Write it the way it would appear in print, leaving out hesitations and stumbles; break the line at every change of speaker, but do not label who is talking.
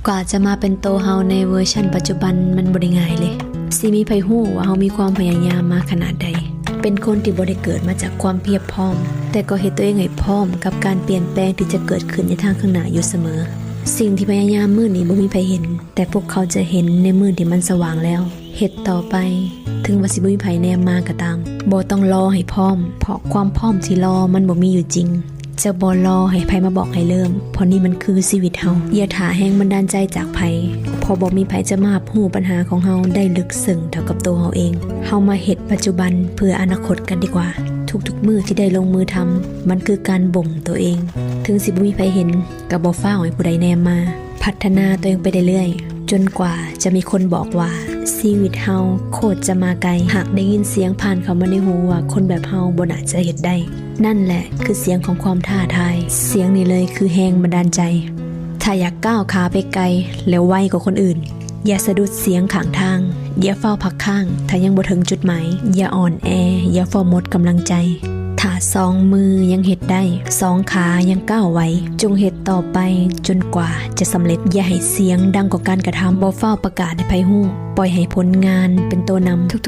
กว่าจะมาเป็นโตเฮาในเวอร์ชันปัจจุบันมันบ่ได้ง่ายเลยสิมีไผฮู้ว่าเฮามีความพยายามมาขนาดใดเป็นคนที่บ่ได้เกิดมาจากความเพียบพร้อมแต่ก็เฮ็ดตัวเองให้พร้อมกับการเปลี่ยนแปลงที่จะเกิดขึ้นในทางข้างหน้าอยู่เสมอสิ่งที่พยายามมื้อนี้บ่มีไผเห็นแต่พวกเขาจะเห็นในมื้อที่มันสว่างแล้วเฮ็ดต่อไปถึงว่าสิบ่มีไผแนมมาก็ตามบ่ต้องรอให้พร้อมเพราะความพร้อมที่รอมันบ่มีอยู่จริงจะบ่รอให้ไผมาบอกให้เริ่มเพราะนี่มันคือชีวิตเฮาอย่าท่าแฮงบันดาลใจจากไผเพราะบ่มีไผจะมาฮู้ปัญหาของเฮาได้ลึกซึ้งเท่ากับตัวเฮาเองเฮามาเฮ็ดปัจจุบันเพื่ออนาคตกันดีกว่าทุกๆมื้อที่ได้ลงมือทำมันคือการบ่มตัวเองถึงสิบ่มีไผเห็นก็บ่ฟ้าวให้ผู้ใดแนมมาพัฒนาตัวเองไปเรื่อยๆจนกว่าจะมีคนบอกว่าชีวิตเฮาโคตรจะมาไกลหากได้ยินเสียงผ่านเข้ามาในหูว่าคนแบบเฮาบ่น่าจะเฮ็ดได้นั่นแหละคือเสียงของความท้าทายเสียงนี้เลยคือแรงบันดาลใจถ้าอยากก้าวขาไปไกลแล้วไวกว่าคนอื่นอย่าสะดุดเสียงข้างทางอย่าเฝ้าพักข้างถ้ายังบ่ถึงจุดหมายอย่าอ่อนแออย่าเฝ้าหมดกำลังใจถ้าสองมือยังเฮ็ดได้สองขายังก้าวไหวจงเฮ็ดต่อไปจนกว่าจะสำเร็จอย่าให้เสียงดังกว่าการกระทำบ่เฝ้าประกาศให้ไผฮู้ปล่อยให้ผลงานเป็นตัวนำทุก